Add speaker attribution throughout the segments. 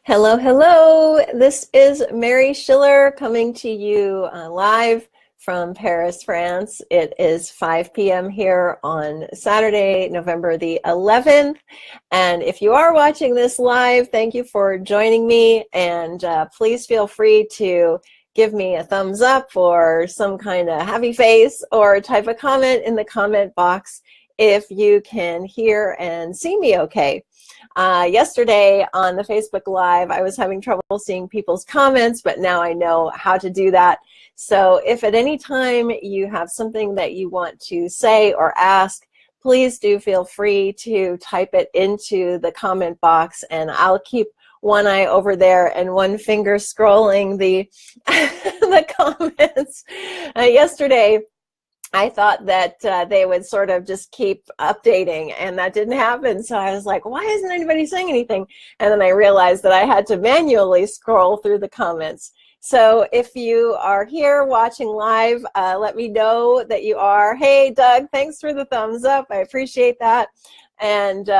Speaker 1: Hello, hello. This is Mary Schiller coming to you live from Paris, France. It is 5 p.m. here on Saturday, November the 11th. And if you are watching this live, thank you for joining me. And please feel free to give me a thumbs up or some kind of happy face or type a comment in the comment box if you can hear and see me okay. Yesterday on the Facebook Live, I was having trouble seeing people's comments, but now I know how to do that. So if at any time you have something that you want to say or ask, please do feel free to type it into the comment box, and I'll keep one eye over there and one finger scrolling the, the comments. Yesterday, I thought that they would sort of just keep updating, and that didn't happen. So I was like, why isn't anybody saying anything? And then I realized that I had to manually scroll through the comments. So if you are here watching live, let me know that you are. Hey, Doug, thanks for the thumbs up. I appreciate that. And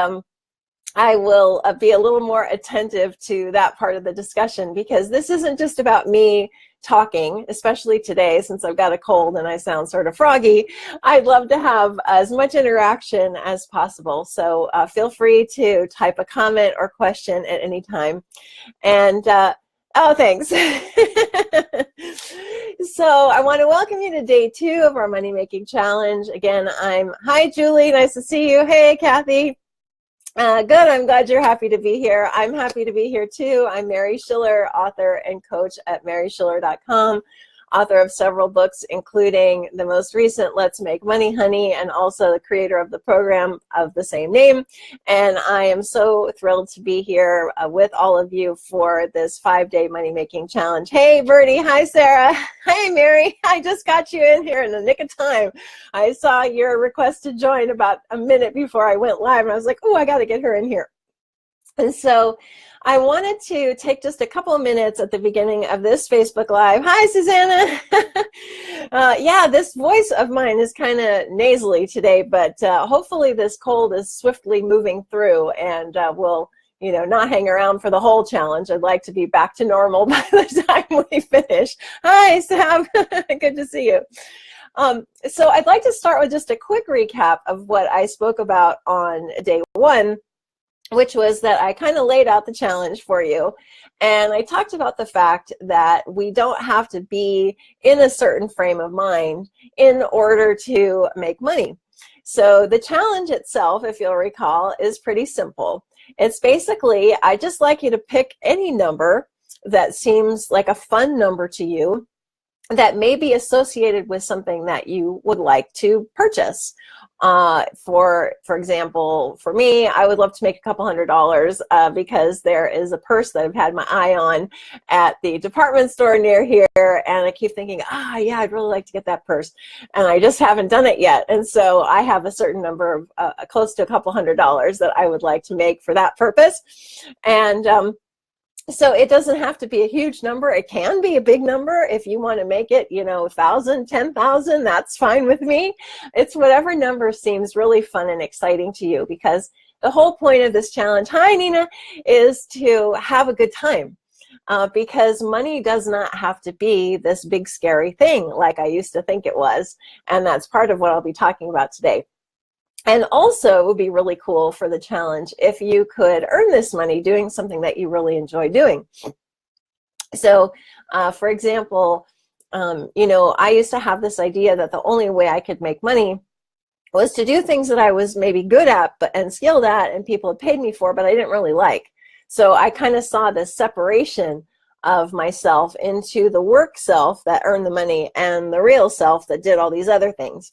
Speaker 1: I will be a little more attentive to that part of the discussion, because this isn't just about me talking, especially today since I've got a cold and I sound sort of froggy. I'd love to have as much interaction as possible. So feel free to type a comment or question at any time. And oh, thanks. So I want to welcome you to day 2 of our Money Making Challenge. Again, hi, Julie. Nice to see you. Hey, Kathy. Good. I'm glad you're happy to be here. I'm happy to be here too. I'm Mary Schiller, author and coach at maryschiller.com, author of several books, including the most recent, Let's Make Money, Honey, and also the creator of the program of the same name. And I am so thrilled to be here with all of you for this 5-day Money Making Challenge. Hey, Bertie. Hi, Sarah. Hey, Mary. I just got you in here in the nick of time. I saw your request to join about a minute before I went live, and I was like, oh, I got to get her in here. And so I wanted to take just a couple of minutes at the beginning of this Facebook Live. Hi, Susanna. Yeah, this voice of mine is kind of nasally today, but hopefully this cold is swiftly moving through, and will, not hang around for the whole challenge. I'd like to be back to normal by the time we finish. Hi, Sam. Good to see you. So I'd like to start with just a quick recap of what I spoke about on day 1, which was that I kind of laid out the challenge for you. And I talked about the fact that we don't have to be in a certain frame of mind in order to make money. So the challenge itself, if you'll recall, is pretty simple. It's basically, I just like you to pick any number that seems like a fun number to you that may be associated with something that you would like to purchase. For example, for me, I would love to make a couple $100 because there is a purse that I've had my eye on at the department store near here, and I keep thinking, yeah, I'd really like to get that purse, and I just haven't done it yet. And so I have a certain number of close to a couple $100 that I would like to make for that purpose. And so it doesn't have to be a huge number. It can be a big number. If you want to make it, 1,000, 10,000, that's fine with me. It's whatever number seems really fun and exciting to you, because the whole point of this challenge, hi, Nina, is to have a good time. Because money does not have to be this big scary thing like I used to think it was. And that's part of what I'll be talking about today. And also, it would be really cool for the challenge if you could earn this money doing something that you really enjoy doing. So, for example, I used to have this idea that the only way I could make money was to do things that I was maybe good at and skilled at and people had paid me for, but I didn't really like. So I kind of saw this separation of myself into the work self that earned the money and the real self that did all these other things.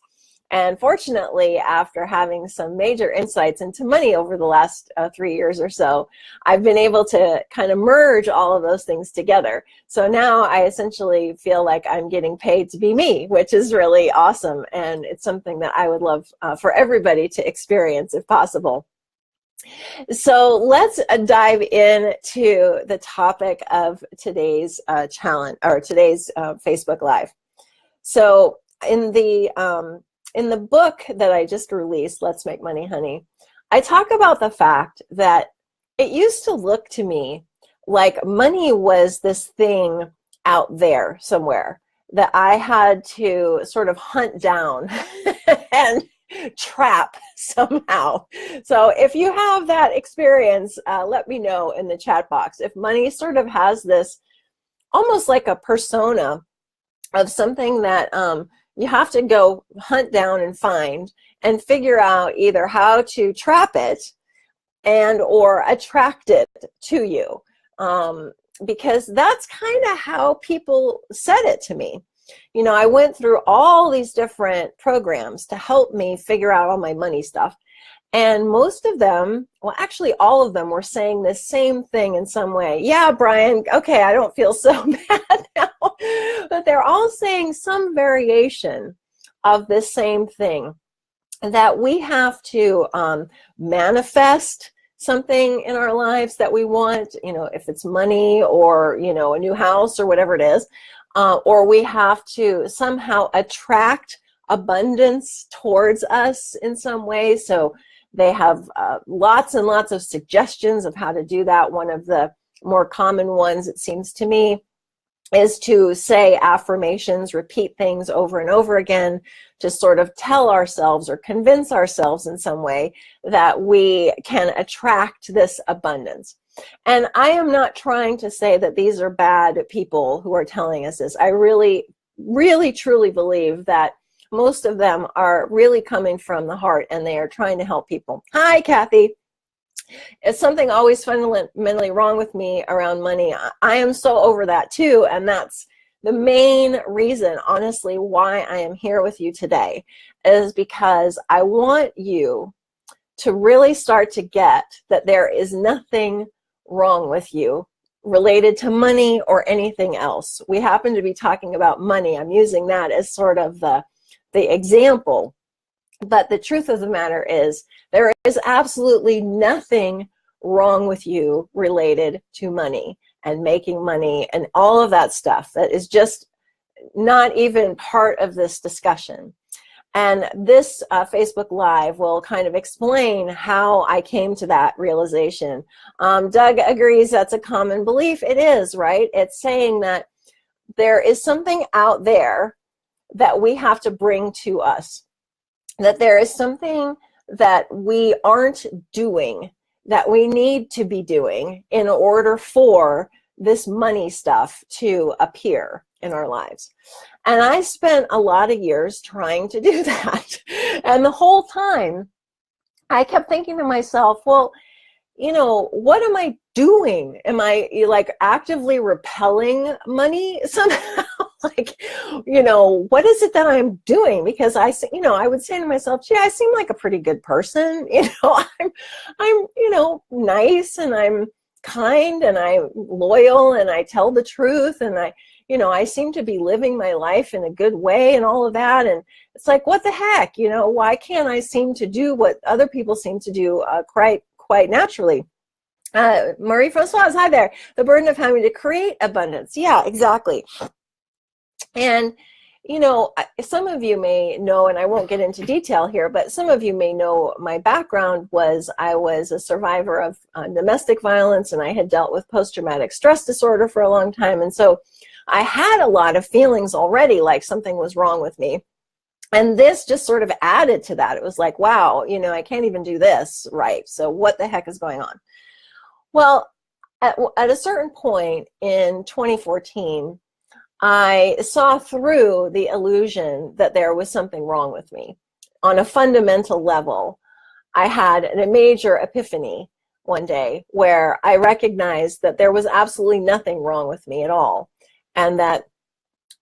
Speaker 1: And fortunately, after having some major insights into money over the last 3 years or so, I've been able to kind of merge all of those things together. So now I essentially feel like I'm getting paid to be me, which is really awesome. And it's something that I would love for everybody to experience if possible. So let's dive into the topic of today's challenge, or today's Facebook Live. So in the book that I just released, Let's Make Money, Honey, I talk about the fact that it used to look to me like money was this thing out there somewhere that I had to sort of hunt down and trap somehow. So if you have that experience, let me know in the chat box. If money sort of has this almost like a persona of something that you have to go hunt down and find and figure out either how to trap it and or attract it to you. Because that's kind of how people said it to me. You know, I went through all these different programs to help me figure out all my money stuff. And most of them, well, actually all of them were saying the same thing in some way. Yeah, Brian, okay, I don't feel so bad now. But they're all saying some variation of this same thing, that we have to manifest something in our lives that we want, you know, if it's money or, you know, a new house or whatever it is, or we have to somehow attract abundance towards us in some way. So they have lots and lots of suggestions of how to do that. One of the more common ones, it seems to me, is to say affirmations, repeat things over and over again to sort of tell ourselves or convince ourselves in some way that we can attract this abundance. And I am not trying to say that these are bad people who are telling us this. I really, really, truly believe that most of them are really coming from the heart and they are trying to help people. Hi, Kathy. It's something always fundamentally wrong with me around money. I am so over that too, and that's the main reason, honestly, why I am here with you today, is because I want you to really start to get that there is nothing wrong with you related to money or anything else. We happen to be talking about money. I'm using that as sort of the example. But the truth of the matter is there is absolutely nothing wrong with you related to money and making money and all of that stuff. That is just not even part of this discussion. And this Facebook Live will kind of explain how I came to that realization. Doug agrees that's a common belief. It is, right? It's saying that there is something out there that we have to bring to us. That there is something that we aren't doing, that we need to be doing in order for this money stuff to appear in our lives. And I spent a lot of years trying to do that. And the whole time, I kept thinking to myself, well, you know, what am I doing? Am I like actively repelling money somehow? Like, you know, what is it that I'm doing? Because I would say to myself, gee, I seem like a pretty good person. You know, I'm, you know, nice and I'm kind and I'm loyal and I tell the truth and I seem to be living my life in a good way and all of that. And it's like, what the heck? You know, why can't I seem to do what other people seem to do quite naturally? Marie Francoise, hi there. The burden of having to create abundance. Yeah, exactly. And, you know, some of you may know, and I won't get into detail here, but some of you may know my background was I was a survivor of domestic violence, and I had dealt with post-traumatic stress disorder for a long time. And so I had a lot of feelings already like something was wrong with me. And this just sort of added to that. It was like, wow, you know, I can't even do this right. So what the heck is going on? Well, at a certain point in 2014, I saw through the illusion that there was something wrong with me. On a fundamental level, I had a major epiphany one day where I recognized that there was absolutely nothing wrong with me at all. And that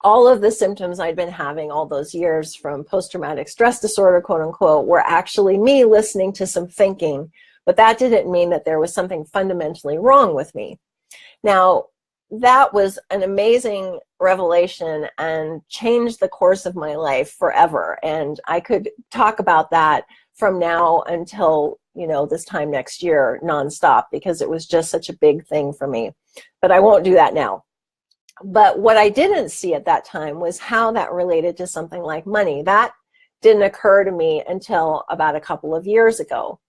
Speaker 1: all of the symptoms I'd been having all those years from post-traumatic stress disorder, quote unquote, were actually me listening to some thinking. But that didn't mean that there was something fundamentally wrong with me. Now, that was an amazing revelation and changed the course of my life forever. And I could talk about that from now until, you know, this time next year nonstop, because it was just such a big thing for me. But I won't do that now. But what I didn't see at that time was how that related to something like money. That didn't occur to me until about a couple of years ago.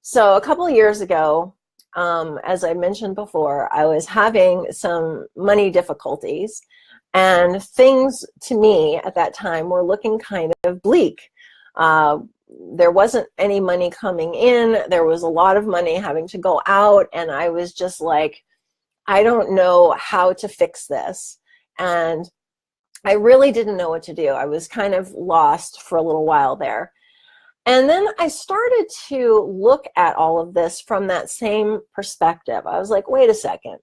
Speaker 1: So a couple of years ago, as I mentioned before, I was having some money difficulties, and things to me at that time were looking kind of bleak. There wasn't any money coming in. There was a lot of money having to go out, and I was just like, I don't know how to fix this. And I really didn't know what to do. I was kind of lost for a little while there. And then I started to look at all of this from that same perspective. I was like, wait a second.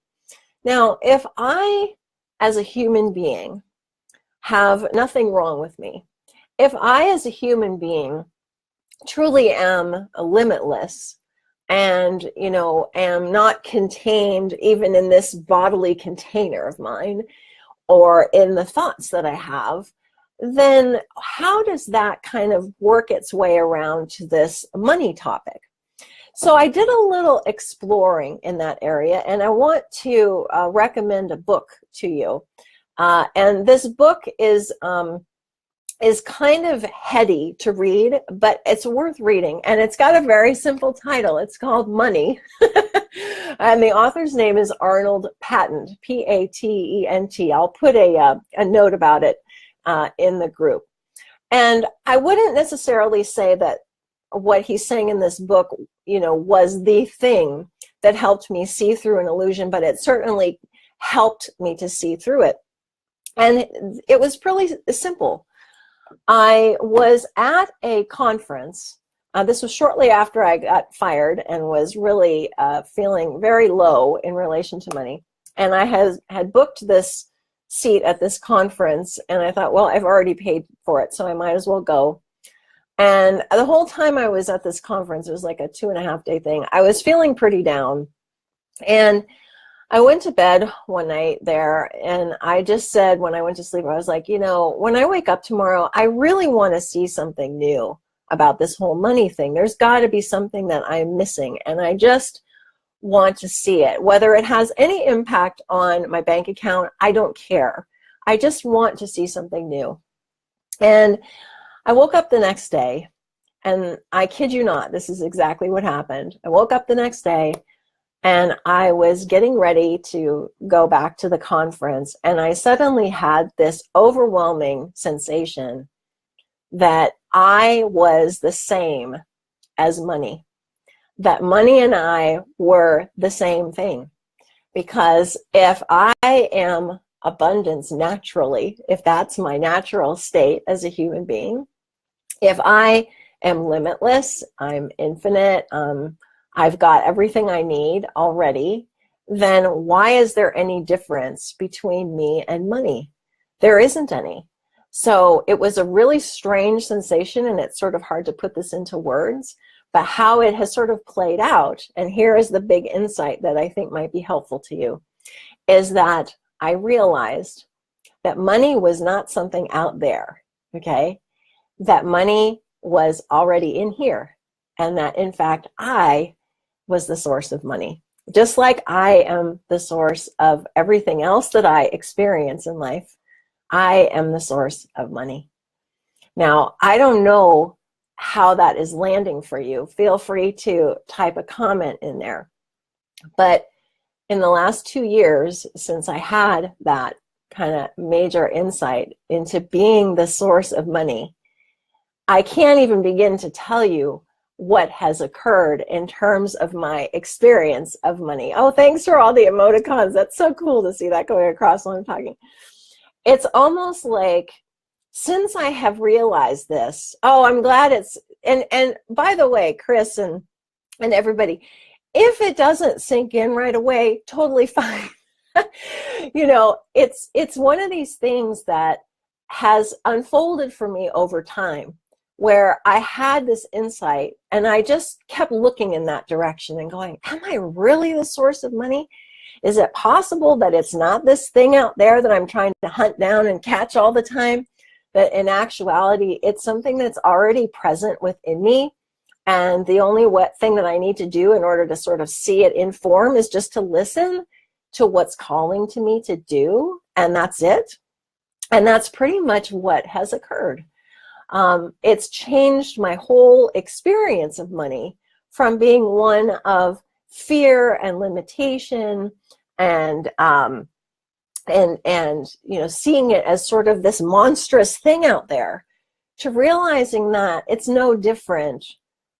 Speaker 1: Now, if I, as a human being, have nothing wrong with me, if I, as a human being, truly am limitless and, you know, am not contained even in this bodily container of mine or in the thoughts that I have, then how does that kind of work its way around to this money topic? So I did a little exploring in that area, and I want to recommend a book to you. And this book is kind of heady to read, but it's worth reading. And it's got a very simple title. It's called Money. And the author's name is Arnold Patent, P-A-T-E-N-T. I'll put a note about it in the group. And I wouldn't necessarily say that what he's saying in this book, you know, was the thing that helped me see through an illusion, but it certainly helped me to see through it. And it was pretty simple. I was at a conference. This was shortly after I got fired and was really feeling very low in relation to money. And I had booked this seat at this conference, and I thought, well, I've already paid for it, so I might as well go. And the whole time I was at this conference, it was like a 2.5-day thing, I was feeling pretty down. And I went to bed one night there, and I just said when I went to sleep, I was like, you know, when I wake up tomorrow, I really want to see something new about this whole money thing. There's got to be something that I'm missing, and I just want to see it. Whether it has any impact on my bank account, I don't care. I just want to see something new. And I woke up the next day, and I kid you not, this is exactly what happened. I woke up the next day, and I was getting ready to go back to the conference, and I suddenly had this overwhelming sensation that I was the same as money, that money and I were the same thing. Because if I am abundance naturally, if that's my natural state as a human being, if I am limitless, I'm infinite, I've got everything I need already, then why is there any difference between me and money? There isn't any. So it was a really strange sensation, and it's sort of hard to put this into words, but how it has sort of played out, and here is the big insight that I think might be helpful to you, is that I realized that money was not something out there, okay? That money was already in here, and that in fact I was the source of money. Just like I am the source of everything else that I experience in life, I am the source of money. Now, I don't know how that is landing for you. Feel free to type a comment in there. But in the last 2 years, since I had that kind of major insight into being the source of money, I can't even begin to tell you what has occurred in terms of my experience of money. Oh, thanks for all the emoticons. That's so cool to see that going across while I'm talking. It's almost like, since I have realized this, oh, I'm glad it's, and by the way, Chris and everybody, if it doesn't sink in right away, totally fine. You know, it's one of these things that has unfolded for me over time, where I had this insight and I just kept looking in that direction and going, am I really the source of money? Is it possible that it's not this thing out there that I'm trying to hunt down and catch all the time? That in actuality, it's something that's already present within me. And the only thing that I need to do in order to sort of see it in form is just to listen to what's calling to me to do. And that's it. And that's pretty much what has occurred. It's changed my whole experience of money from being one of fear and limitation and seeing it as sort of this monstrous thing out there, to realizing that it's no different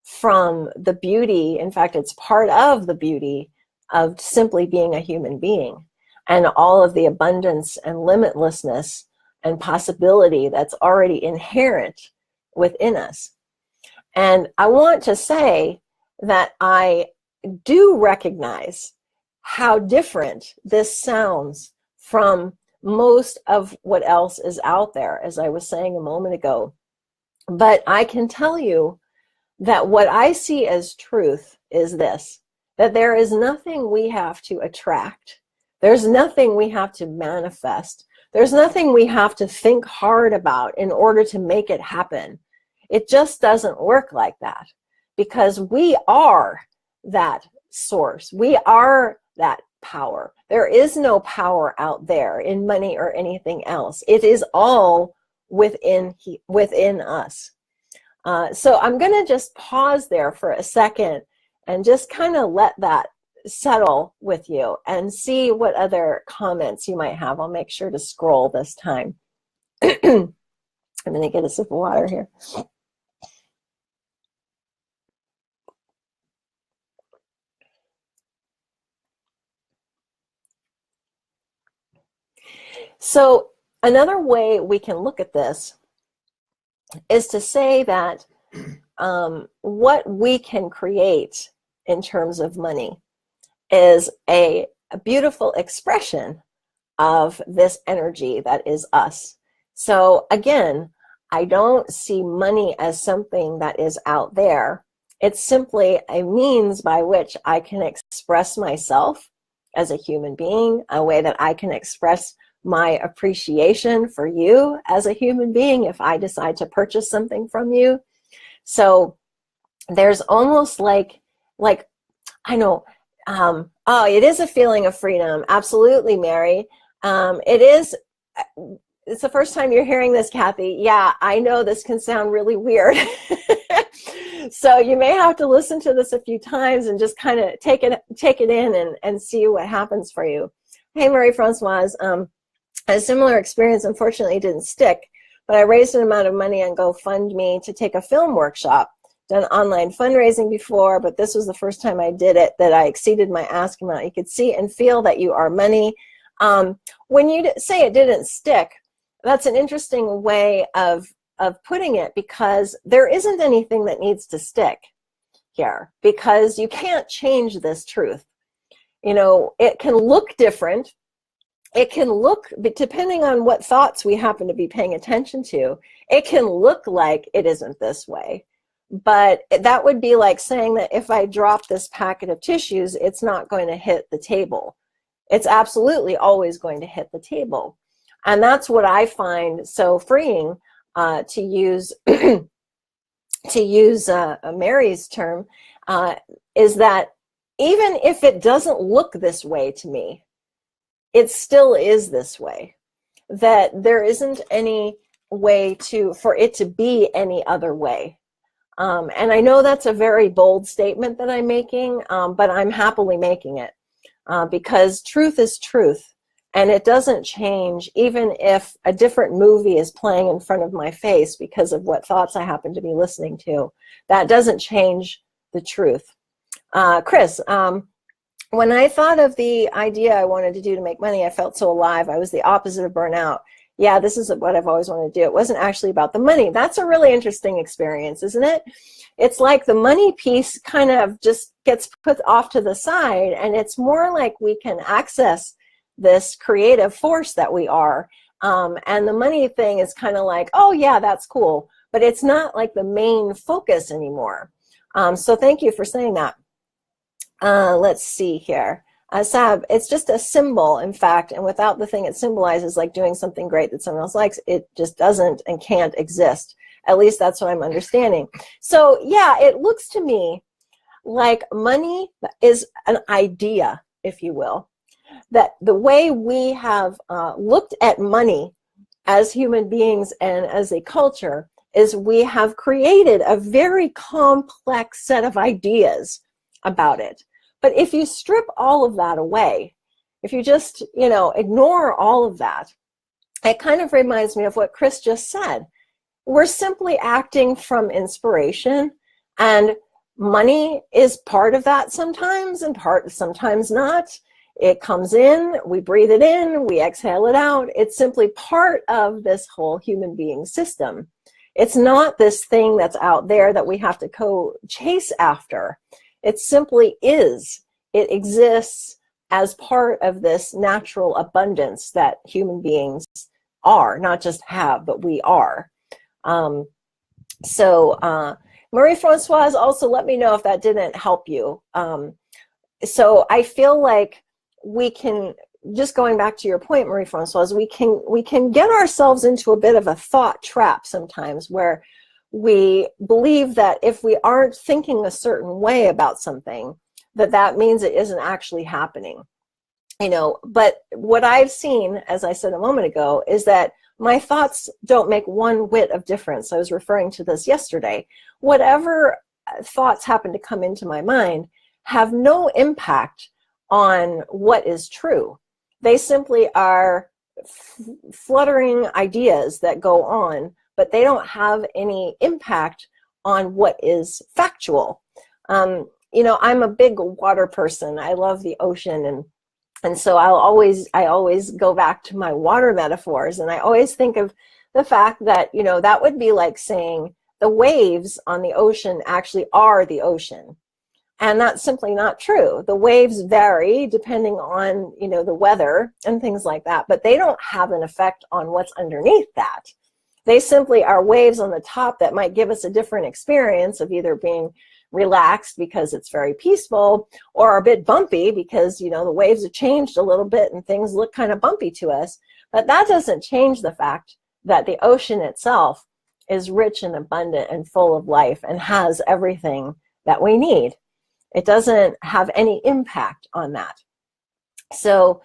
Speaker 1: from the beauty. In fact, it's part of the beauty of simply being a human being and all of the abundance and limitlessness and possibility that's already inherent within us. And I want to say that I do recognize how different this sounds from most of what else is out there, as I was saying a moment ago. But I can tell you that what I see as truth is this, that there is nothing we have to attract. There's nothing we have to manifest. There's nothing we have to think hard about in order to make it happen. It just doesn't work like that, because we are that source. We are that power. There is no power out there in money or anything else. It is all within us. So I'm going to just pause there for a second and just kind of let that settle with you and see what other comments you might have. I'll make sure to scroll this time. I'm going to get a sip of water here. So another way we can look at this is to say that what we can create in terms of money is a beautiful expression of this energy that is us. So again, I don't see money as something that is out there. It's simply a means by which I can express myself as a human being, a way that I can express my appreciation for you as a human being if I decide to purchase something from you. So there's almost like I know, oh, it is a feeling of freedom. Absolutely, Mary. It's the first time you're hearing this, Kathy. Yeah, I know this can sound really weird. So you may have to listen to this a few times and just kind of take it in and see what happens for you. Hey, Marie-Francoise. A similar experience, unfortunately, didn't stick, but I raised an amount of money on GoFundMe to take a film workshop. Done online fundraising before, but this was the first time I did it that I exceeded my ask amount. You could see and feel that you are money. When you say it didn't stick, that's an interesting way of putting it, because there isn't anything that needs to stick here, because you can't change this truth. You know, it can look different. It can look, depending on what thoughts we happen to be paying attention to, it can look like it isn't this way. But that would be like saying that if I drop this packet of tissues, it's not going to hit the table. It's absolutely always going to hit the table. And that's what I find so freeing, to use Mary's term, is that even if it doesn't look this way to me, it still is this way. That there isn't any way for it to be any other way. And I know that's a very bold statement that I'm making, but I'm happily making it, because truth is truth, and it doesn't change even if a different movie is playing in front of my face because of what thoughts I happen to be listening to. That doesn't change the truth. Chris, when I thought of the idea I wanted to do to make money, I felt so alive. I was the opposite of burnout. Yeah, this is what I've always wanted to do. It wasn't actually about the money. That's a really interesting experience, isn't it? It's like the money piece kind of just gets put off to the side, and it's more like we can access this creative force that we are. And the money thing is kind of like, oh yeah, that's cool. But it's not like the main focus anymore. So thank you for saying that. Let's see here. Sab, it's just a symbol, in fact, and without the thing it symbolizes, like doing something great that someone else likes, it just doesn't and can't exist. At least that's what I'm understanding. So yeah, it looks to me like money is an idea, if you will, that the way we have looked at money as human beings and as a culture is we have created a very complex set of ideas about it. But if you strip all of that away, if you just, ignore all of that, it kind of reminds me of what Chris just said. We're simply acting from inspiration, and money is part of that sometimes and sometimes not. It comes in, we breathe it in, we exhale it out. It's simply part of this whole human being system. It's not this thing that's out there that we have to go chase after. It simply is. It exists as part of this natural abundance that human beings are, not just have, but we are. Marie-Francoise, also let me know if that didn't help you. So I feel like we can, just going back to your point, Marie-Francoise, we can get ourselves into a bit of a thought trap sometimes, where we believe that if we aren't thinking a certain way about something, that means it isn't actually happening. But what I've seen, as I said a moment ago, is that my thoughts don't make one whit of difference. I was referring to this yesterday. Whatever thoughts happen to come into my mind have no impact on what is true. They simply are fluttering ideas that go on, but they don't have any impact on what is factual. I'm a big water person. I love the ocean, and so I always go back to my water metaphors, and I always think of the fact that, that would be like saying the waves on the ocean actually are the ocean. And that's simply not true. The waves vary depending on, the weather and things like that, but they don't have an effect on what's underneath that. They simply are waves on the top that might give us a different experience of either being relaxed because it's very peaceful, or a bit bumpy because, the waves have changed a little bit and things look kind of bumpy to us. But that doesn't change the fact that the ocean itself is rich and abundant and full of life and has everything that we need. It doesn't have any impact on that. So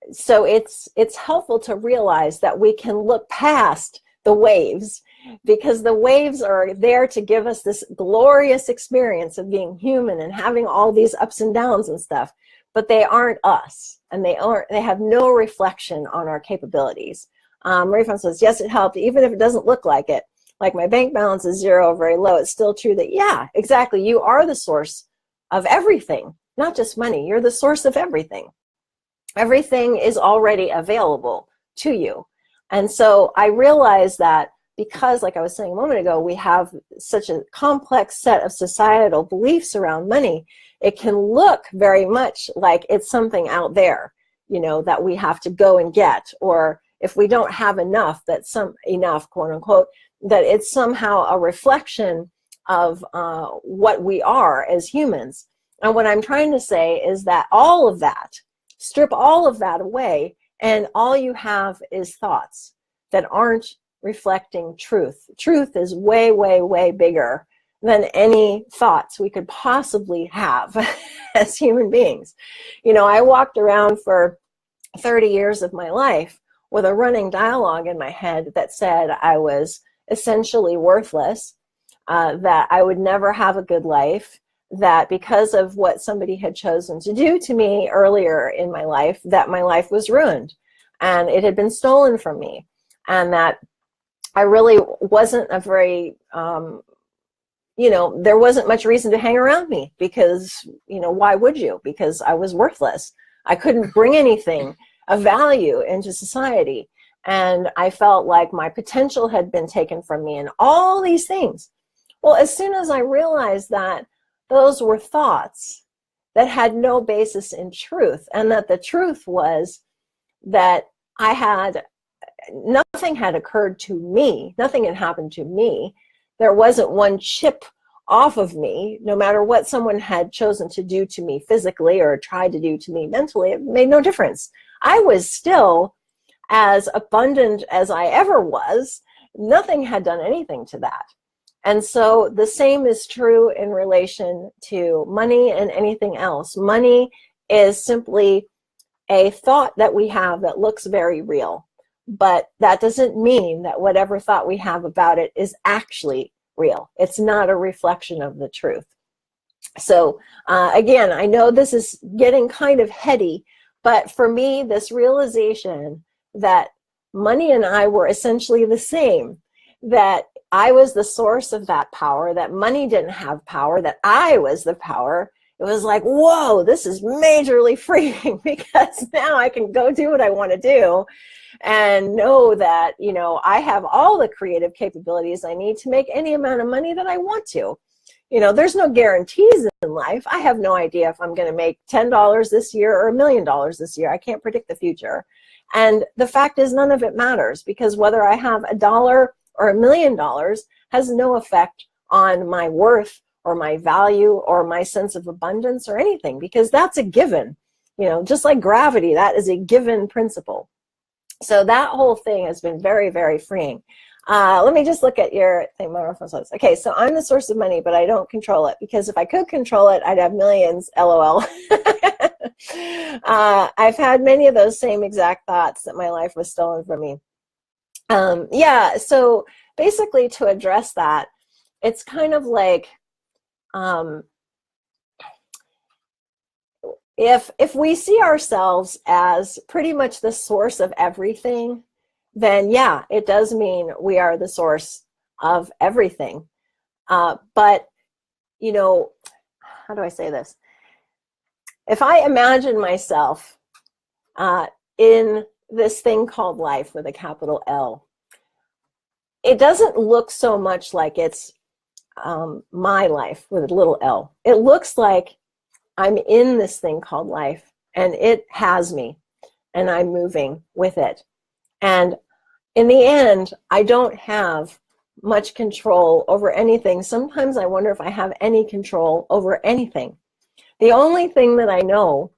Speaker 1: it's helpful to realize that we can look past the waves, because the waves are there to give us this glorious experience of being human and having all these ups and downs and stuff, but they aren't us, and they have no reflection on our capabilities. Marie-Francoise says, yes, it helped, even if it doesn't look like it. Like my bank balance is zero or very low, it's still true that, yeah, exactly, you are the source of everything, not just money. You're the source of everything. Everything is already available to you. And so I realized that because, like I was saying a moment ago, we have such a complex set of societal beliefs around money, it can look very much like it's something out there, that we have to go and get, or if we don't have enough, enough, quote unquote, that it's somehow a reflection of what we are as humans. And what I'm trying to say is that all of that, strip all of that away, and all you have is thoughts that aren't reflecting truth. Truth is way, way, way bigger than any thoughts we could possibly have as human beings. I walked around for 30 years of my life with a running dialogue in my head that said I was essentially worthless, that I would never have a good life, that because of what somebody had chosen to do to me earlier in my life, that my life was ruined and it had been stolen from me, and that I really wasn't a very, there wasn't much reason to hang around me because, why would you? Because I was worthless. I couldn't bring anything of value into society. And I felt like my potential had been taken from me and all these things. Well, as soon as I realized that those were thoughts that had no basis in truth, and that the truth was that nothing had occurred to me, nothing had happened to me, there wasn't one chip off of me, no matter what someone had chosen to do to me physically or tried to do to me mentally, it made no difference. I was still as abundant as I ever was. Nothing had done anything to that. And so the same is true in relation to money and anything else. Money is simply a thought that we have that looks very real, but that doesn't mean that whatever thought we have about it is actually real. It's not a reflection of the truth. So again, I know this is getting kind of heady, but for me, this realization that money and I were essentially the same, that I was the source of that power, that money didn't have power, that I was the power, it was like, whoa, this is majorly freeing, because now I can go do what I want to do and know that, you know, I have all the creative capabilities I need to make any amount of money that I want to. You know, there's no guarantees in life. I have no idea if I'm going to make $10 this year or $1 million this year. I can't predict the future. And the fact is, none of it matters, because whether I have $1 or $1 million has no effect on my worth or my value or my sense of abundance or anything, because that's a given. You know, just like gravity, that is a given principle. So that whole thing has been very, very freeing. Let me just look at your thing. Okay, so I'm the source of money, but I don't control it, because if I could control it, I'd have millions, LOL. I've had many of those same exact thoughts, that my life was stolen from me. Yeah, so basically, to address that, it's kind of like, if we see ourselves as pretty much the source of everything, then yeah, it does mean we are the source of everything. But, you know, how do I say this? If I imagine myself in this thing called life with a capital L, it doesn't look so much like it's my life with a little l. It looks like I'm in this thing called life, and it has me, and I'm moving with it. And in the end, I don't have much control over anything. Sometimes I wonder if I have any control over anything. The only thing that I know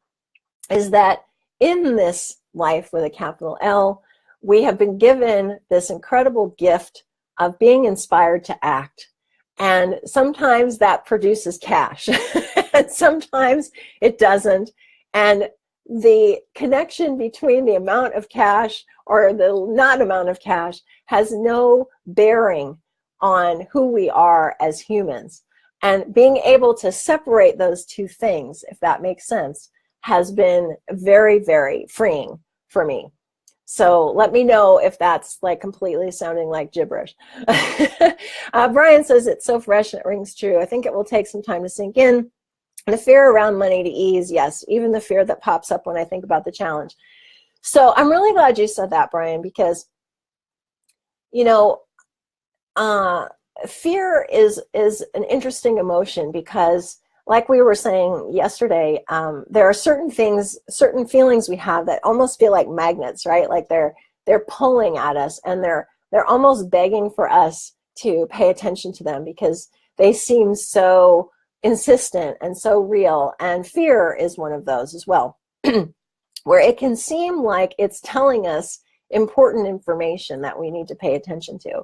Speaker 1: is that in this life with a capital L, we have been given this incredible gift of being inspired to act. And sometimes that produces cash, and sometimes it doesn't. And the connection between the amount of cash or the not amount of cash has no bearing on who we are as humans. And being able to separate those two things, if that makes sense, has been very, very freeing for me. So let me know if that's like completely sounding like gibberish. Brian says it's so fresh and it rings true. I think it will take some time to sink in. The fear around money to ease, yes, even the fear that pops up when I think about the challenge. So I'm really glad you said that, Brian, because, you know, fear is an interesting emotion, because like we were saying yesterday, there are certain things, certain feelings we have that almost feel like magnets, right? Like they're pulling at us, and they're almost begging for us to pay attention to them, because they seem so insistent and so real. And fear is one of those as well, where it can seem like it's telling us important information that we need to pay attention to.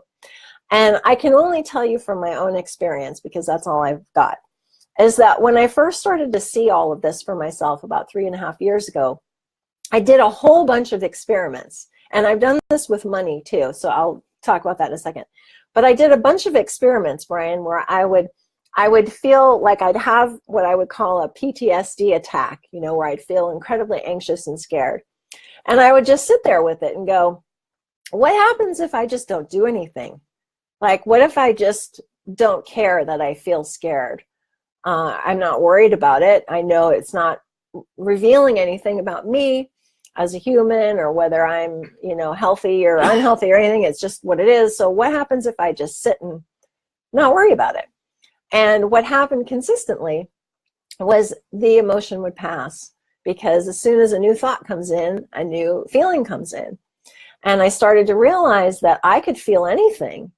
Speaker 1: And I can only tell you from my own experience, because that's all I've got, is that when I first started to see all of this for myself about 3.5 years ago, I did a whole bunch of experiments. And I've done this with money too, so I'll talk about that in a second. But I did a bunch of experiments, Brian, where I would feel like I'd have what I would call a PTSD attack, you know, where I'd feel incredibly anxious and scared. And I would just sit there with it and go, what happens if I just don't do anything? Like, what if I just don't care that I feel scared? I'm not worried about it. I know it's not revealing anything about me as a human, or whether I'm, you know, healthy or unhealthy or anything. It's just what it is. So what happens if I just sit and not worry about it? And what happened consistently was the emotion would pass, because as soon as a new thought comes in, a new feeling comes in. And I started to realize that I could feel anything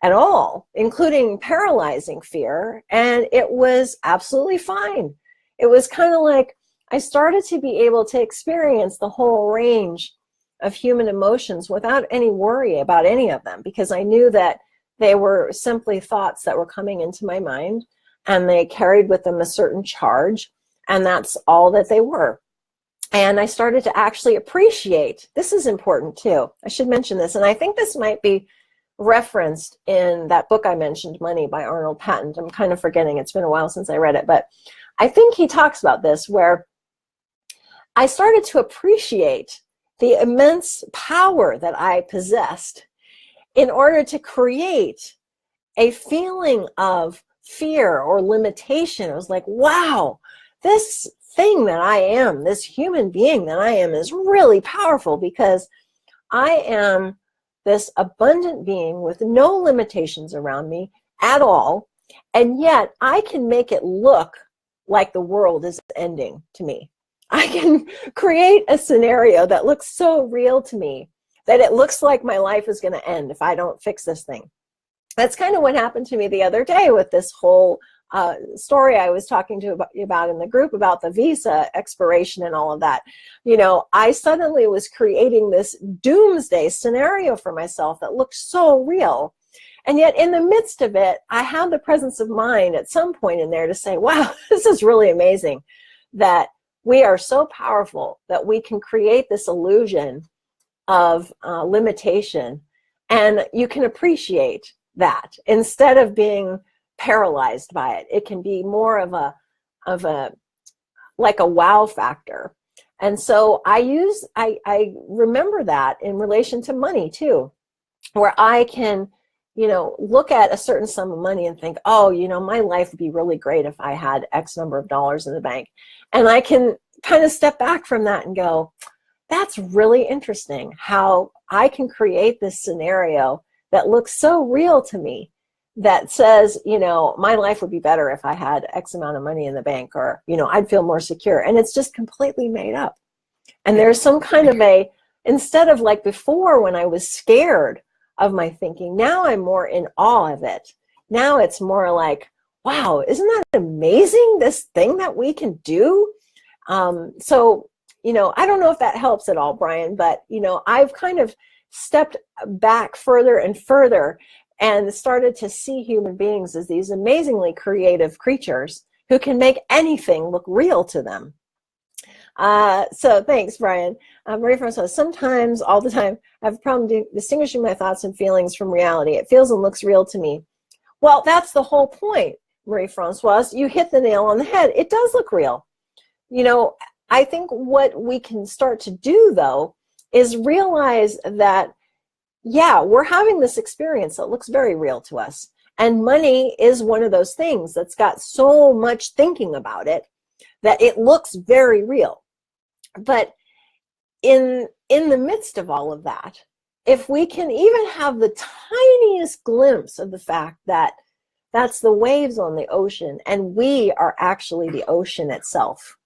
Speaker 1: at all, including paralyzing fear, and it was absolutely fine. It was kind of like I started to be able to experience the whole range of human emotions without any worry about any of them, because I knew that they were simply thoughts that were coming into my mind, and they carried with them a certain charge, and that's all that they were. And I started to actually appreciate, this is important too, I should mention this, and I think this might be referenced in that book I mentioned, Money by Arnold Patent. I'm kind of forgetting, it's been a while since I read it, but I think he talks about this, where I started to appreciate the immense power that I possessed in order to create a feeling of fear or limitation. It was like, wow, this thing that I am, this human being that I am, is really powerful, because I am this abundant being with no limitations around me at all, and yet I can make it look like the world is ending to me. I can create a scenario that looks so real to me that it looks like my life is going to end if I don't fix this thing. That's kind of what happened to me the other day with this whole story I was talking to about in the group about the visa expiration and all of that. You know, I suddenly was creating this doomsday scenario for myself that looked so real. And yet in the midst of it, I had the presence of mind at some point in there to say, wow, this is really amazing that we are so powerful that we can create this illusion of limitation. And you can appreciate that instead of being paralyzed by it. It can be more of a like a wow factor. And so I remember that in relation to money too, where I can, you know, look at a certain sum of money and think, oh, you know, my life would be really great if I had X number of dollars in the bank. And I can kind of step back from that and go, that's really interesting how I can create this scenario that looks so real to me, that says, you know, my life would be better if I had X amount of money in the bank, or, you know, I'd feel more secure. And it's just completely made up. And there's some kind of instead of like before when I was scared of my thinking, now I'm more in awe of it. Now it's more like, wow, isn't that amazing, this thing that we can do? So, you know, I don't know if that helps at all, Brian, but, you know, I've kind of stepped back further and further and started to see human beings as these amazingly creative creatures who can make anything look real to them. So thanks, Brian. Marie France says, sometimes, all the time, I have a problem distinguishing my thoughts and feelings from reality. It feels and looks real to me. Well, that's the whole point, Marie Francoise. You hit the nail on the head. It does look real. You know, I think what we can start to do, though, is realize that, yeah, we're having this experience that looks very real to us. And money is one of those things that's got so much thinking about it that it looks very real. But in the midst of all of that, if we can even have the tiniest glimpse of the fact that that's the waves on the ocean and we are actually the ocean itself,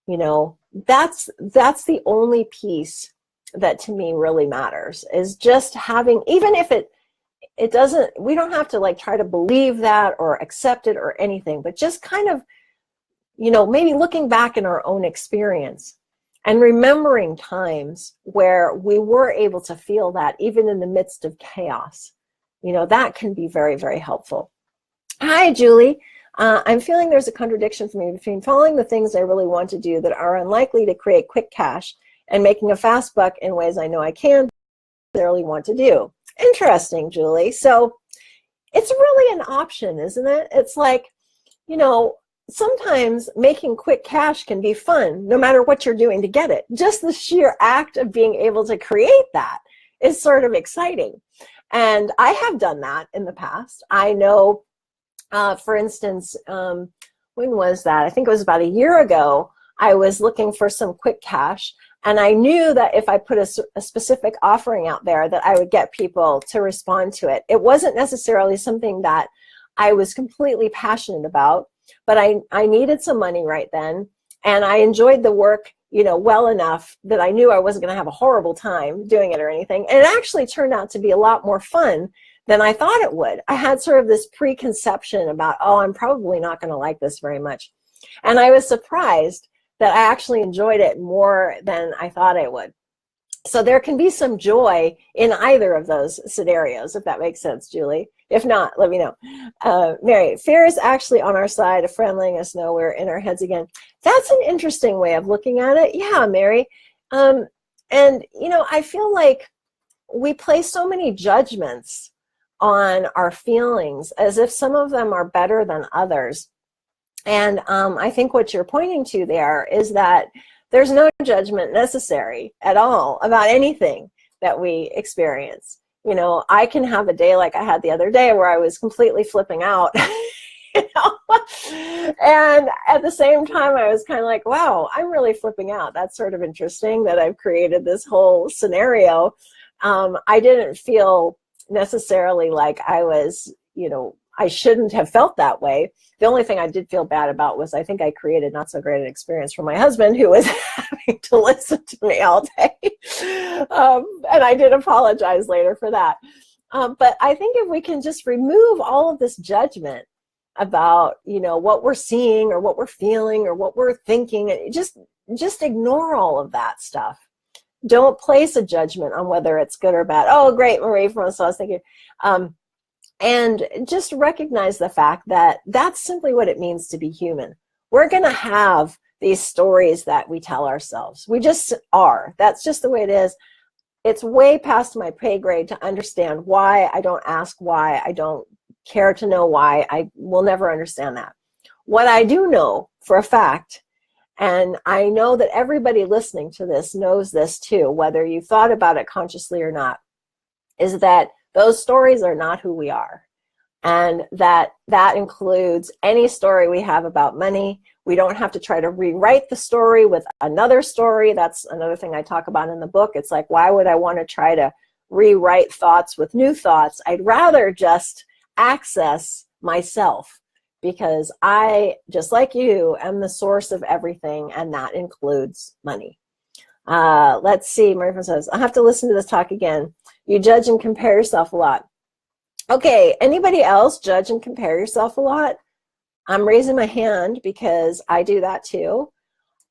Speaker 1: you know, that's the only piece that to me really matters, is just having, even if it doesn't, we don't have to like try to believe that or accept it or anything, but just kind of, you know, maybe looking back in our own experience and remembering times where we were able to feel that even in the midst of chaos, you know, that can be very, very helpful. Hi, Julie. I'm feeling there's a contradiction for me between following the things I really want to do that are unlikely to create quick cash and making a fast buck in ways I know I can necessarily want to do. Interesting, Julie. So it's really an option, isn't it? It's like, you know, sometimes making quick cash can be fun no matter what you're doing to get it. Just the sheer act of being able to create that is sort of exciting. And I have done that in the past. I know, for instance, when was that? I think it was about a year ago. I was looking for some quick cash, and I knew that if I put a specific offering out there that I would get people to respond to it. It wasn't necessarily something that I was completely passionate about, but I needed some money right then, and I enjoyed the work, you know, well enough that I knew I wasn't going to have a horrible time doing it or anything. And it actually turned out to be a lot more fun than I thought it would. I had sort of this preconception about, oh, I'm probably not going to like this very much. And I was surprised that I actually enjoyed it more than I thought I would. So there can be some joy in either of those scenarios, if that makes sense, Julie. If not, let me know. Mary, fear is actually on our side, a friend letting us know we're in our heads again. That's an interesting way of looking at it. Yeah, Mary. And, you know, I feel like we place so many judgments on our feelings as if some of them are better than others. And I think what you're pointing to there is that there's no judgment necessary at all about anything that we experience. You know, I can have a day like I had the other day where I was completely flipping out. You know? And at the same time, I was kind of like, wow, I'm really flipping out. That's sort of interesting that I've created this whole scenario. I didn't feel necessarily like I was, you know, I shouldn't have felt that way. The only thing I did feel bad about was I think I created not so great an experience for my husband, who was having to listen to me all day. And I did apologize later for that. But I think if we can just remove all of this judgment about, you know, what we're seeing or what we're feeling or what we're thinking, just ignore all of that stuff. Don't place a judgment on whether it's good or bad. Oh, great, Marie, from so I was thinking. And just recognize the fact that that's simply what it means to be human. We're going to have these stories that we tell ourselves. We just are. That's just the way it is. It's way past my pay grade to understand why. I don't ask why. I don't care to know why. I will never understand that. What I do know for a fact, and I know that everybody listening to this knows this too, whether you thought about it consciously or not, is that those stories are not who we are. And that includes any story we have about money. We don't have to try to rewrite the story with another story. That's another thing I talk about in the book. It's like, why would I want to try to rewrite thoughts with new thoughts? I'd rather just access myself, because I, just like you, am the source of everything, and that includes money. Let's see, Murphy says, I have to listen to this talk again. You judge and compare yourself a lot. Okay, anybody else judge and compare yourself a lot? I'm raising my hand because I do that too.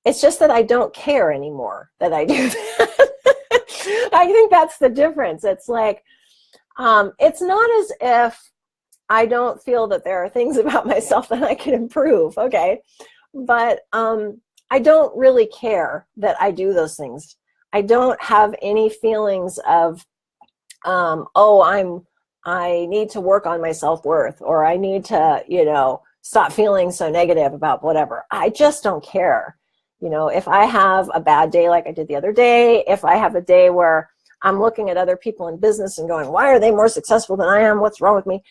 Speaker 1: It's just that I don't care anymore that I do that. I think that's the difference. It's like, it's not as if I don't feel that there are things about myself that I can improve, okay? But I don't really care that I do those things. I don't have any feelings of, I need to work on my self-worth, or I need to, you know, stop feeling so negative about whatever. I just don't care. You know, if I have a bad day like I did the other day, if I have a day where I'm looking at other people in business and going, why are they more successful than I am? What's wrong with me?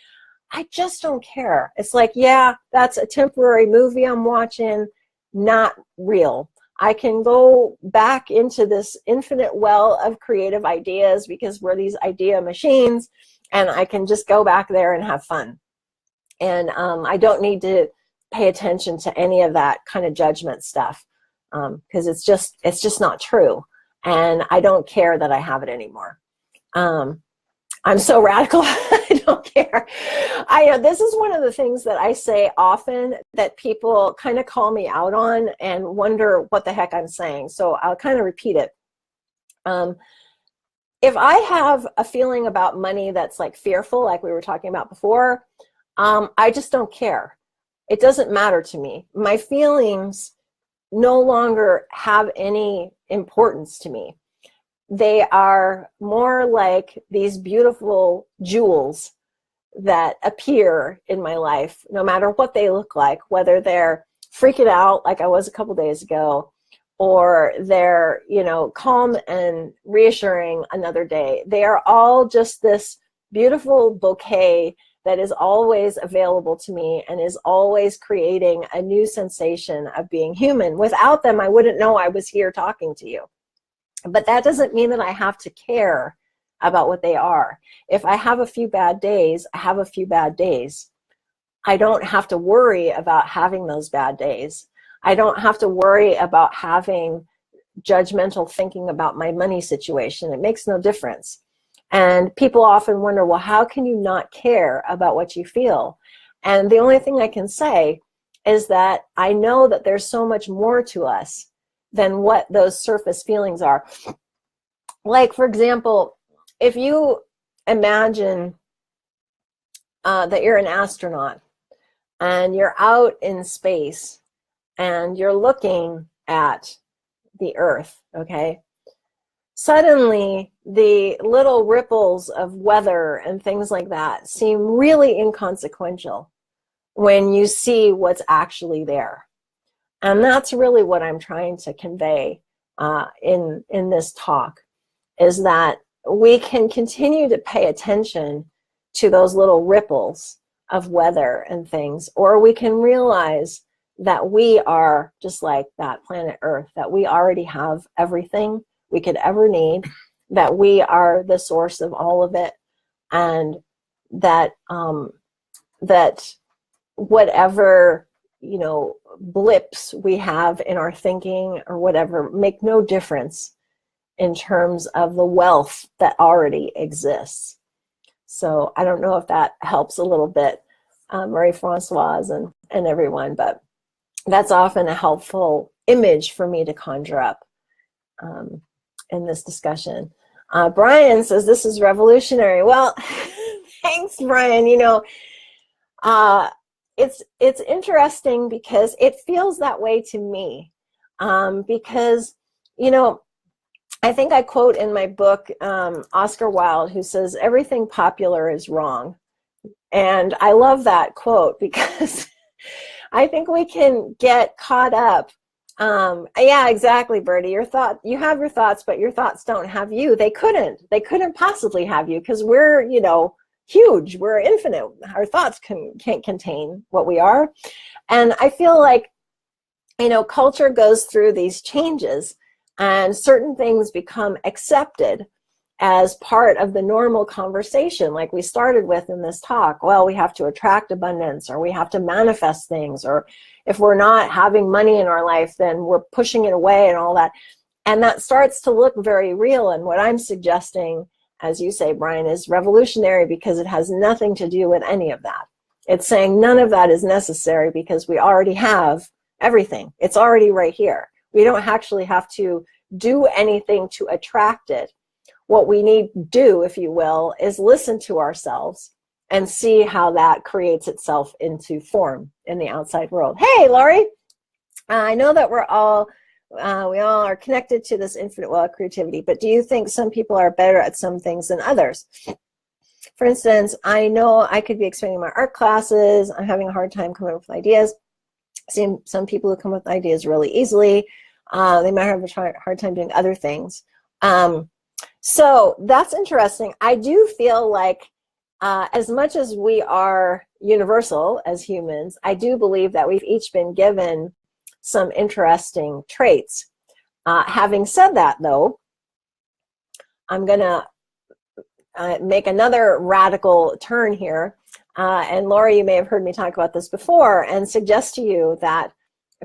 Speaker 1: I just don't care. It's like, yeah, that's a temporary movie I'm watching, not real. I can go back into this infinite well of creative ideas because we're these idea machines, and I can just go back there and have fun. And I don't need to pay attention to any of that kind of judgment stuff, because it's just not true. And I don't care that I have it anymore. I'm so radical, I don't care. This is one of the things that I say often that people kind of call me out on and wonder what the heck I'm saying. So I'll kind of repeat it. If I have a feeling about money that's like fearful, like we were talking about before, I just don't care. It doesn't matter to me. My feelings no longer have any importance to me. They are more like these beautiful jewels that appear in my life, no matter what they look like, whether they're freaking out like I was a couple days ago, or they're, you know, calm and reassuring another day. They are all just this beautiful bouquet that is always available to me and is always creating a new sensation of being human. Without them, I wouldn't know I was here talking to you. But that doesn't mean that I have to care about what they are. If I have a few bad days, I have a few bad days. I don't have to worry about having those bad days. I don't have to worry about having judgmental thinking about my money situation. It makes no difference. And people often wonder, well, how can you not care about what you feel? And the only thing I can say is that I know that there's so much more to us than what those surface feelings are. Like, for example, if you imagine that you're an astronaut and you're out in space and you're looking at the Earth, okay? suddenly the little ripples of weather and things like that seem really inconsequential when you see what's actually there. And that's really what I'm trying to convey in this talk, is that we can continue to pay attention to those little ripples of weather and things, or we can realize that we are just like that planet Earth, that we already have everything we could ever need, that we are the source of all of it, and that that whatever, you know, blips we have in our thinking or whatever make no difference in terms of the wealth that already exists. So I don't know if that helps a little bit, Marie-Francoise and everyone, but that's often a helpful image for me to conjure up in this discussion. Brian says this is revolutionary. Well, thanks, Brian. You know, it's interesting because it feels that way to me, because, you know, I think I quote in my book Oscar Wilde, who says everything popular is wrong. And I love that quote because I think we can get caught up. Yeah, exactly, Bertie. You have your thoughts, but your thoughts don't have you. They couldn't possibly have you, because we're, you know, huge. We're infinite. Our thoughts can't contain what we are. And I feel like, you know, culture goes through these changes, and certain things become accepted as part of the normal conversation, like we started with in this talk. Well, we have to attract abundance, or we have to manifest things, or if we're not having money in our life, then we're pushing it away and all that. And that starts to look very real. And what I'm suggesting, as you say, Brian, is revolutionary, because it has nothing to do with any of that. It's saying none of that is necessary because we already have everything. It's already right here. We don't actually have to do anything to attract it. What we need to do, if you will, is listen to ourselves and see how that creates itself into form in the outside world. Hey, Laurie, I know that we all are connected to this infinite well of creativity, but do you think some people are better at some things than others? For instance, I know I could be expanding my art classes. I'm having a hard time coming up with ideas. Some people who come up with ideas really easily. They might have a hard time doing other things. So that's interesting. I do feel like as much as we are universal as humans, I do believe that we've each been given some interesting traits. Having said that, though, I'm going to make another radical turn here. And Laura, you may have heard me talk about this before, and suggest to you that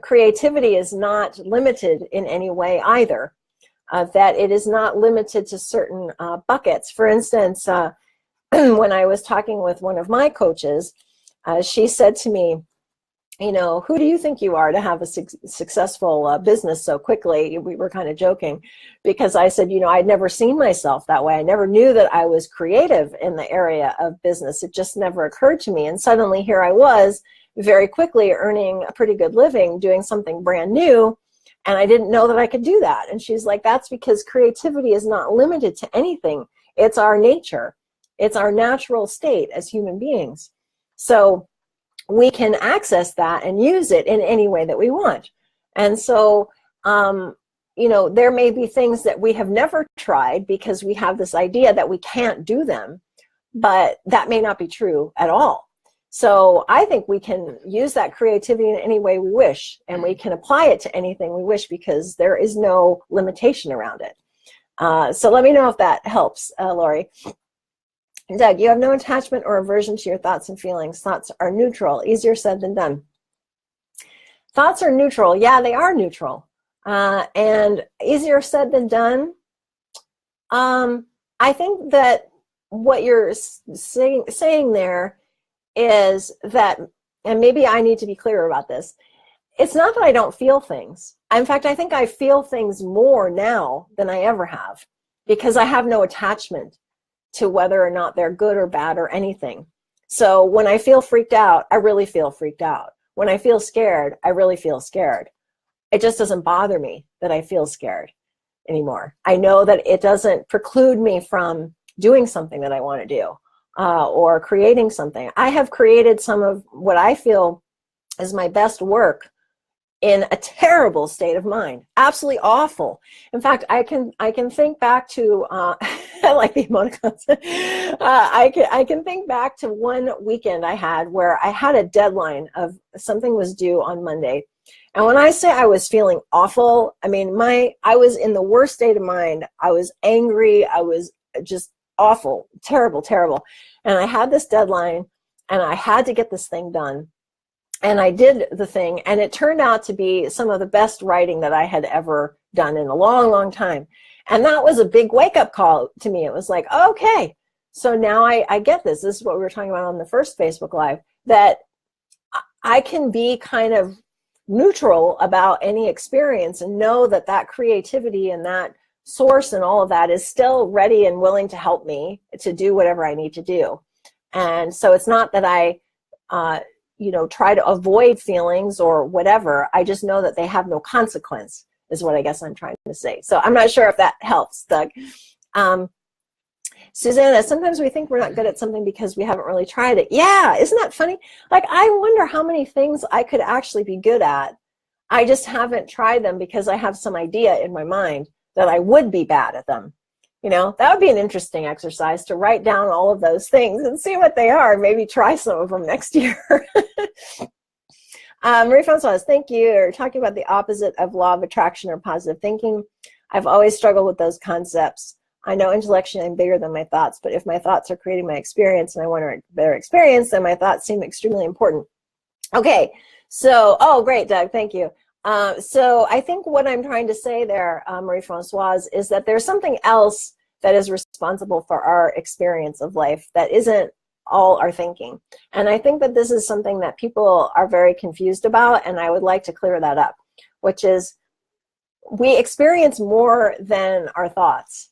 Speaker 1: creativity is not limited in any way either. That it is not limited to certain buckets. For instance, when I was talking with one of my coaches, she said to me, you know, who do you think you are to have a successful business so quickly? We were kind of joking, because I said, you know, I'd never seen myself that way. I never knew that I was creative in the area of business. It just never occurred to me. And suddenly here I was, very quickly earning a pretty good living, doing something brand new. And I didn't know that I could do that. And she's like, that's because creativity is not limited to anything. It's our nature. It's our natural state as human beings. So we can access that and use it in any way that we want. And so, you know, there may be things that we have never tried because we have this idea that we can't do them, but that may not be true at all. So I think we can use that creativity in any way we wish, and we can apply it to anything we wish, because there is no limitation around it. So let me know if that helps, Laurie. Doug, you have no attachment or aversion to your thoughts and feelings. Thoughts are neutral. Easier said than done. Thoughts are neutral. Yeah, they are neutral. And easier said than done. I think that what you're saying there is that, and maybe I need to be clearer about this, it's not that I don't feel things. In fact, I think I feel things more now than I ever have, because I have no attachment to whether or not they're good or bad or anything. So when I feel freaked out, I really feel freaked out. When I feel scared, I really feel scared. It just doesn't bother me that I feel scared. anymore. I know that it doesn't preclude me from doing something that I want to do, or creating something. I have created some of what I feel is my best work in a terrible state of mind, absolutely awful. In fact, I can think back to I like the emoticons. I can think back to one weekend I had where I had a deadline of something was due on Monday, and when I say I was feeling awful, I mean I was in the worst state of mind. I was angry. I was just awful, terrible, terrible, and I had this deadline, and I had to get this thing done. And I did the thing, and it turned out to be some of the best writing that I had ever done in a long, long time. And that was a big wake-up call to me. It was like, okay, so now I get this. This is what we were talking about on the first Facebook Live, that I can be kind of neutral about any experience and know that that creativity and that source and all of that is still ready and willing to help me to do whatever I need to do. And so it's not that I try to avoid feelings or whatever. I just know that they have no consequence, is what I guess I'm trying to say. So I'm not sure if that helps, Doug. Susanna, sometimes we think we're not good at something because we haven't really tried it. Yeah, isn't that funny? Like, I wonder how many things I could actually be good at. I just haven't tried them because I have some idea in my mind that I would be bad at them. That would be an interesting exercise, to write down all of those things and see what they are. Maybe try some of them next year. Marie-Francoise, thank you. You're talking about the opposite of law of attraction or positive thinking. I've always struggled with those concepts. I know intellectually I'm bigger than my thoughts, but if my thoughts are creating my experience and I want a better experience, then my thoughts seem extremely important. Okay, so, oh, great, Doug, thank you. So I think what I'm trying to say there, Marie-Francoise, is that there's something else that is responsible for our experience of life that isn't all our thinking. And I think that this is something that people are very confused about, and I would like to clear that up, which is we experience more than our thoughts.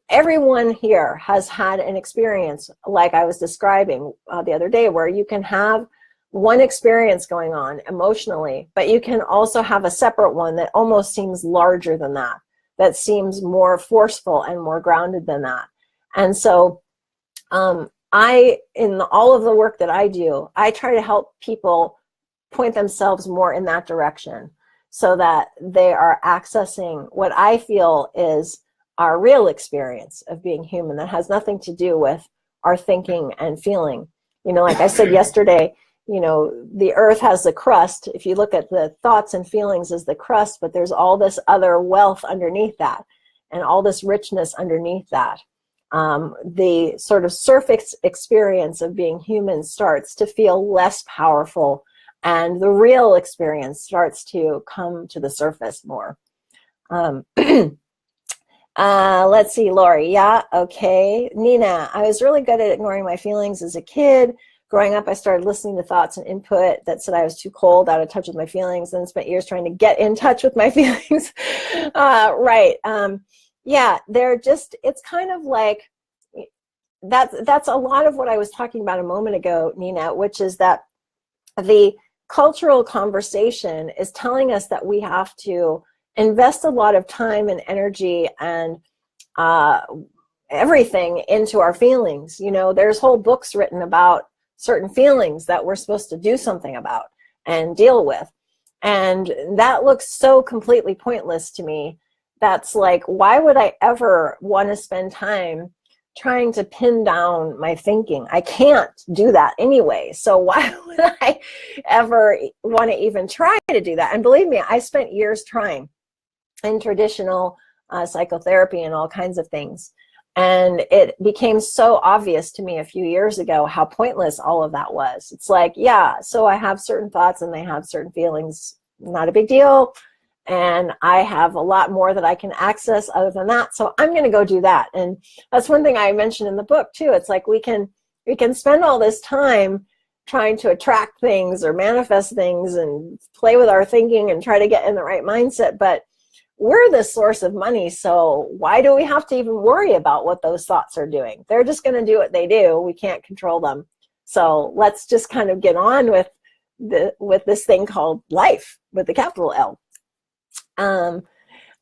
Speaker 1: Everyone here has had an experience like I was describing the other day, where you can have one experience going on emotionally, but you can also have a separate one that almost seems larger than that, that seems more forceful and more grounded than that. And so in all of the work that I do, I try to help people point themselves more in that direction so that they are accessing what I feel is our real experience of being human that has nothing to do with our thinking and feeling. Like I said yesterday, the earth has the crust. If you look at the thoughts and feelings as the crust, but there's all this other wealth underneath that and all this richness underneath that. The sort of surface experience of being human starts to feel less powerful, and the real experience starts to come to the surface more. Let's see, Lori. Yeah, okay. Nina, I was really good at ignoring my feelings as a kid. Growing up, I started listening to thoughts and input that said I was too cold, out of touch with my feelings, and spent years trying to get in touch with my feelings. Right. Yeah, it's kind of like, that's a lot of what I was talking about a moment ago, Nina, which is that the cultural conversation is telling us that we have to invest a lot of time and energy and everything into our feelings. There's whole books written about certain feelings that we're supposed to do something about and deal with. And that looks so completely pointless to me. That's like, why would I ever want to spend time trying to pin down my thinking? I can't do that anyway. So why would I ever want to even try to do that? And believe me, I spent years trying in traditional psychotherapy and all kinds of things. And it became so obvious to me a few years ago how pointless all of that was. It's like, yeah, so I have certain thoughts and they have certain feelings, not a big deal. And I have a lot more that I can access other than that. So I'm going to go do that. And that's one thing I mentioned in the book too. It's like we can spend all this time trying to attract things or manifest things and play with our thinking and try to get in the right mindset. But we're the source of money, so why do we have to even worry about what those thoughts are doing? They're just going to do what they do. We can't control them. So let's just kind of get on with this thing called life with the capital L.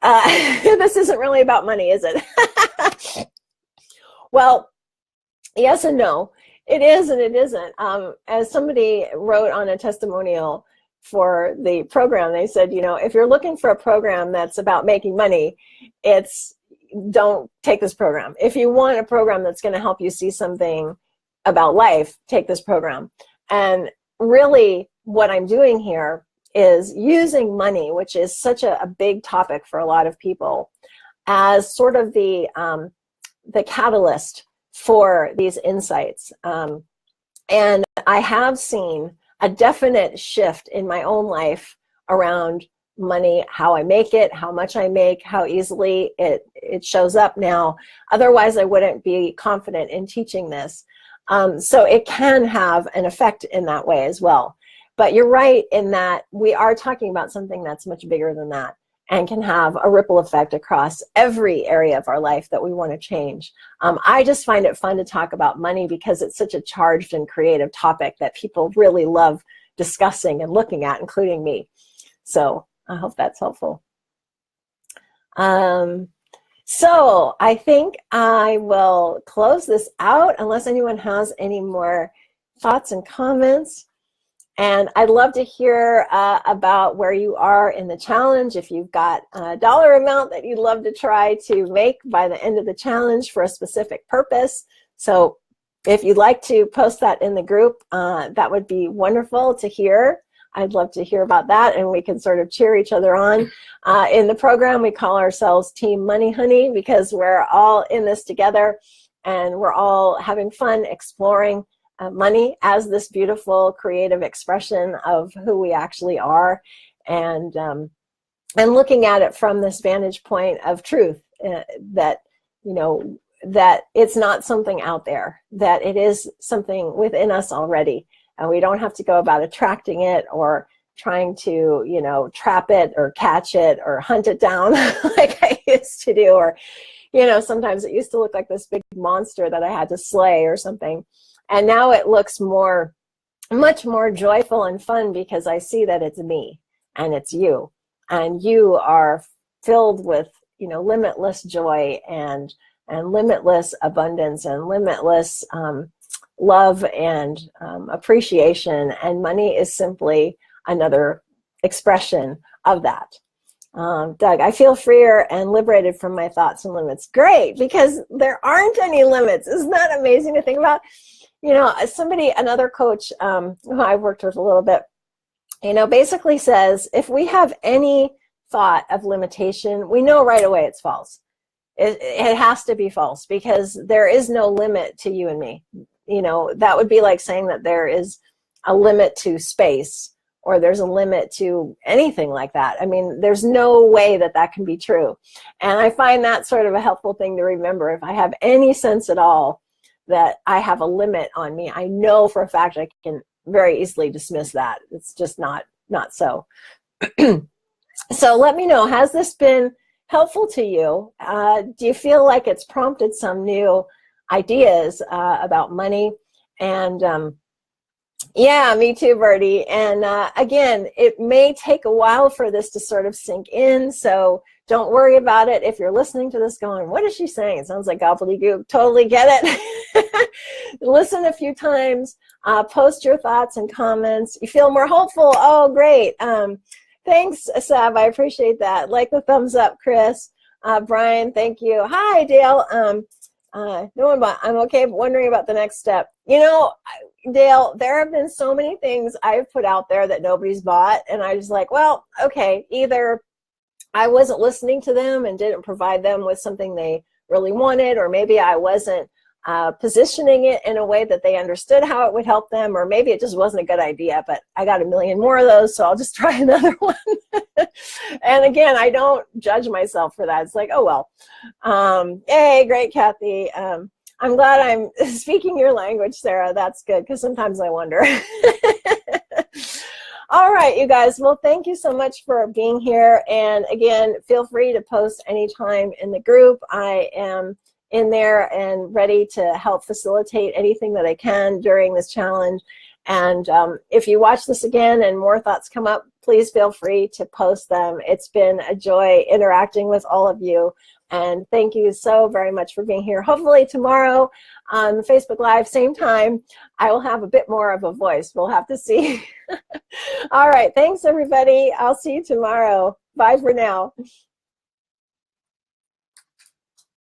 Speaker 1: This isn't really about money, is it? Well, yes and no. It is and it isn't. As somebody wrote on a testimonial for the program, they said, you know, if you're looking for a program that's about making money, don't take this program. If you want a program that's going to help you see something about life, take this program. And really what I'm doing here is using money, which is such a big topic for a lot of people, as sort of the catalyst for these insights. And I have seen a definite shift in my own life around money, how I make it, how much I make, how easily it shows up now. Otherwise, I wouldn't be confident in teaching this. So it can have an effect in that way as well. But you're right in that we are talking about something that's much bigger than that and can have a ripple effect across every area of our life that we want to change. I just find it fun to talk about money because it's such a charged and creative topic that people really love discussing and looking at, including me. So I hope that's helpful. So I think I will close this out unless anyone has any more thoughts and comments. And I'd love to hear about where you are in the challenge. If you've got a dollar amount that you'd love to try to make by the end of the challenge for a specific purpose. So if you'd like to post that in the group, that would be wonderful to hear. I'd love to hear about that, and we can sort of cheer each other on. In the program, we call ourselves Team Money Honey because we're all in this together, and we're all having fun exploring money as this beautiful creative expression of who we actually are, and looking at it from this vantage point of truth, that, you know, that it's not something out there, that it is something within us already, and we don't have to go about attracting it or trying to, you know, trap it or catch it or hunt it down like I used to do, or, you know, sometimes it used to look like this big monster that I had to slay or something. And now it looks much more joyful and fun because I see that it's me and it's you. And you are filled with, you know, limitless joy and limitless abundance and limitless love and appreciation. And money is simply another expression of that. Doug, I feel freer and liberated from my thoughts and limits. Great, because there aren't any limits. Isn't that amazing to think about? You know, another coach who I've worked with a little bit, you know, basically says if we have any thought of limitation, we know right away it's false. It has to be false because there is no limit to you and me. You know, that would be like saying that there is a limit to space or there's a limit to anything like that. I mean, there's no way that that can be true. And I find that sort of a helpful thing to remember. If I have any sense at all that I have a limit on me, I know for a fact I can very easily dismiss that. It's just not so. So let me know, has this been helpful to you? Do you feel like it's prompted some new ideas about money? And yeah, me too, Bertie. And again, it may take a while for this to sort of sink in, so don't worry about it. If you're listening to this going, what is she saying? It sounds like gobbledygook. Totally get it. Listen a few times, post your thoughts and comments. You feel more hopeful? Oh, great. Thanks, Sav. I appreciate that. Like the thumbs up, Chris. Brian, thank you. Hi, Dale. No one bought. I'm okay, but wondering about the next step. You know, Dale, there have been so many things I've put out there that nobody's bought, and I was like, well, okay, either I wasn't listening to them and didn't provide them with something they really wanted, or maybe I wasn't positioning it in a way that they understood how it would help them, or maybe it just wasn't a good idea, but I got a million more of those, so I'll just try another one. And again, I don't judge myself for that. It's like, oh, well. Hey, great, Kathy. I'm glad I'm speaking your language, Sarah. That's good, because sometimes I wonder. All right, you guys. Well, thank you so much for being here. And again, feel free to post anytime in the group. I am in there and ready to help facilitate anything that I can during this challenge. And if you watch this again and more thoughts come up, please feel free to post them. It's been a joy interacting with all of you. And thank you so very much for being here. Hopefully tomorrow on Facebook Live, same time, I will have a bit more of a voice. We'll have to see. All right. Thanks, everybody. I'll see you tomorrow. Bye for now.